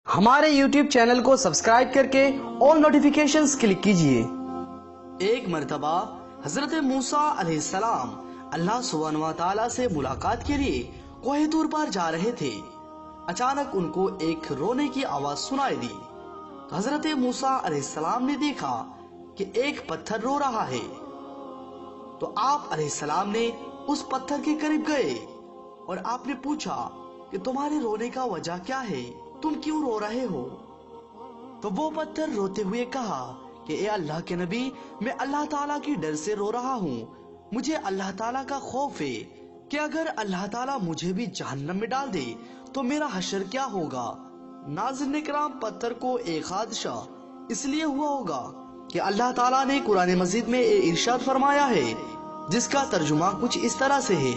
हमारे YouTube channel को subscribe करके ऑल नोटिफिकेशंस क्लिक कीजिए। एक मर्तबा हजरत मूसा अलैहिस्सलाम अल्लाह सुब्हानहू व तआला से मुलाकात के लिए कोहे तूर पर जा रहे थे। अचानक उनको एक रोने की आवाज सुनाई दी तो हजरत मूसा अलैहिस्सलाम ने देखा कि एक पत्थर रो रहा है। तो आप अलैहिस्सलाम ने उस पत्थर के करीब गए और आपने पूछा कि तुम्हारे रोने का वजह क्या है, तुम क्यों रो रहे हो? तो वो पत्थर रोते हुए कहा कि ए अल्लाह के नबी, मैं अल्लाह ताला की डर से रो रहा हूँ। मुझे अल्लाह ताला का खौफ है कि अगर अल्लाह ताला मुझे भी जहन्नम में डाल दे तो मेरा हशर क्या होगा। नाज़रीन किराम, पत्थर को एक हादसा इसलिए हुआ होगा कि अल्लाह ताला ने कुरान मजीद में इरशाद फरमाया है, जिसका तर्जुमा कुछ इस तरह से है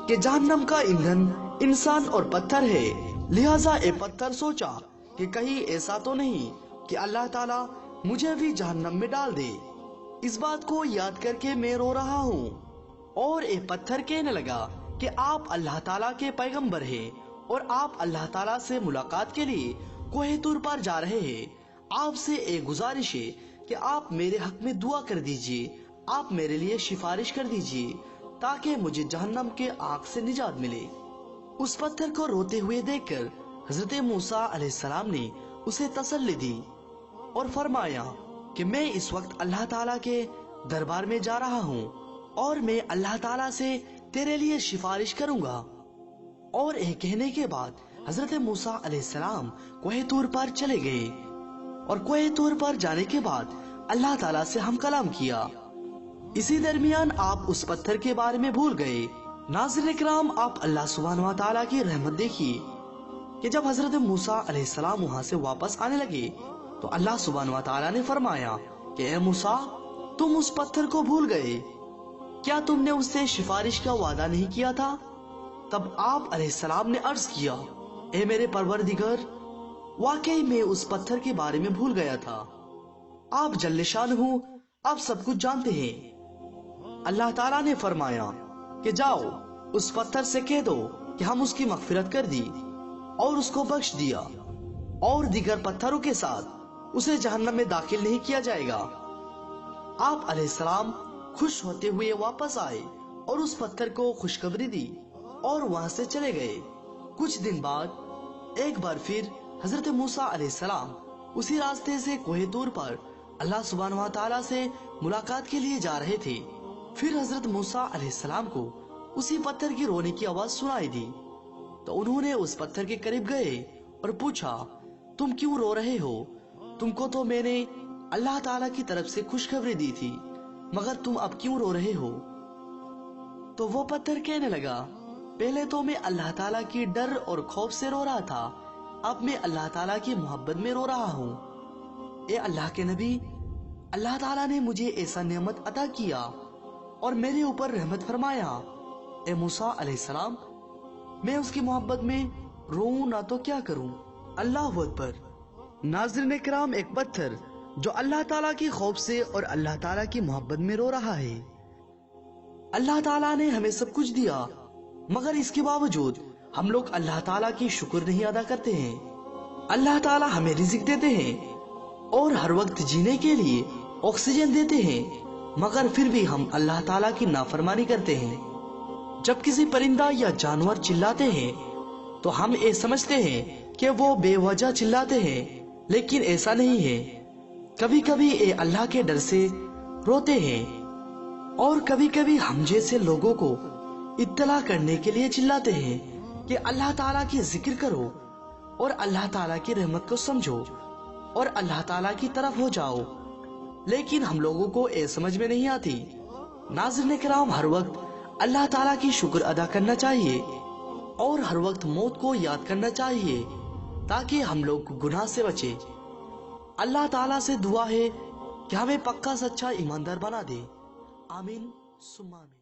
कि जहन्नम का ईंधन इंसान और पत्थर है, लिहाजा ए पत्थर सोचा कि कहीं ऐसा तो नहीं कि अल्लाह ताला मुझे भी जहन्नम में डाल दे। इस बात को याद करके मैं रो रहा हूँ। और ए पत्थर कहने लगा कि आप अल्लाह ताला के पैगंबर हैं और आप अल्लाह ताला से मुलाकात के लिए कोहे तूर पर जा रहे हैं। आपसे एक गुजारिश है कि आप मेरे हक में दुआ कर दीजिए, आप मेरे लिए सिफारिश कर दीजिए ताकि मुझे जहन्नम के आग से निजात मिले। उस पत्थर को रोते हुए देखकर हजरत मूसा अलैहिस्सलाम ने उसे तसल्ली दी और फरमाया कि मैं इस वक्त अल्लाह ताला के दरबार में जा रहा हूँ और मैं अल्लाह ताला से तेरे लिए सिफारिश करूंगा। और यह कहने के बाद हजरत मूसा अलैहिस्सलाम कोहे तूर पर चले गए और कोहे तूर पर जाने के बाद अल्लाह ताला से हम कलाम किया। इसी दरमियान आप उस पत्थर के बारे में भूल गए। नाज़रीन किराम, आप अल्लाह सुब्हानहू व तआला की रहमत देखिए कि जब हजरत मूसा अलैहिस्सलाम वहां से वापस आने लगे तो अल्लाह सुब्हानहू व तआला ने फरमाया कि ए मूसा, तुम उस पत्थर को भूल गए, क्या तुमने उससे सिफारिश का वादा नहीं किया था? तब आप अलैहिस्सलाम ने अर्ज किया, ए मेरे परवरदिगार, वाकई मैं उस पत्थर के बारे में भूल गया था। आप जल्ले शानहू आप सब कुछ जानते हैं। अल्लाह ताला ने फरमाया कि जाओ उस पत्थर से कह दो कि हम उसकी मगफिरत कर दी और उसको बख्श दिया और दीगर पत्थरों के साथ उसे जहन्नम में दाखिल नहीं किया जाएगा। आप अलैहिस्सलाम खुश होते हुए वापस आए और उस पत्थर को खुशखबरी दी और वहां से चले गए। कुछ दिन बाद एक बार फिर हजरत मूसा अलैहिस्सलाम उसी रास्ते से कोहे तूर पर अल्लाह सुब्हानहू व तआला से मुलाकात के लिए जा रहे थे। फिर हजरत मूसा अलैहिस्सलाम को उसी पत्थर की रोने की आवाज सुनाई दी तो उन्होंने उस पत्थर के करीब गए और पूछा, तुम क्यों रो रहे हो? तुमको तो मैंने अल्लाह ताला की तरफ से खुशखबरी दी थी, मगर तुम अब क्यों रो रहे हो? तो वो पत्थर कहने लगा, पहले तो मैं अल्लाह ताला की डर और खौफ से रो रहा था, अब मैं अल्लाह ताला की मोहब्बत में रो रहा हूँ। ए अल्लाह के नबी, अल्लाह ताला ने मुझे ऐसा नेमत अता किया और मेरे ऊपर रहमत फरमाया। ए मूसा अलैहिस्सलाम, मैं उसकी मोहब्बत में रोऊं ना तो क्या करूं। अल्लाह अकबर। नाज़रीन किराम, एक पत्थर जो अल्लाह ताला की खौफ से और अल्लाह ताला की मोहब्बत में रो रहा है। अल्लाह ताला ने हमें सब कुछ दिया, मगर इसके बावजूद हम लोग अल्लाह ताला की शुक्र नहीं अदा करते हैं। अल्लाह ताला हमें रिज़्क देते हैं और हर वक्त जीने के लिए ऑक्सीजन देते हैं, मगर फिर भी हम अल्लाह ताला की नाफरमानी करते हैं। जब किसी परिंदा या जानवर चिल्लाते हैं तो हम ये समझते हैं कि वो बेवजह चिल्लाते हैं, लेकिन ऐसा नहीं है। कभी कभी ये अल्लाह के डर से रोते हैं और कभी कभी हम जैसे लोगों को इत्तला करने के लिए चिल्लाते हैं कि अल्लाह ताला की जिक्र करो और अल्लाह ताला की रहमत को समझो और अल्लाह ताला की तरफ हो जाओ, लेकिन हम लोगों को ये समझ में नहीं आती। नाज़रीन किराम, हर वक्त अल्लाह ताला की शुक्र अदा करना चाहिए और हर वक्त मौत को याद करना चाहिए ताकि हम लोग गुनाह से बचे। अल्लाह ताला से दुआ है कि हमें पक्का सच्चा ईमानदार बना दे। आमीन सुम्मा आमीन।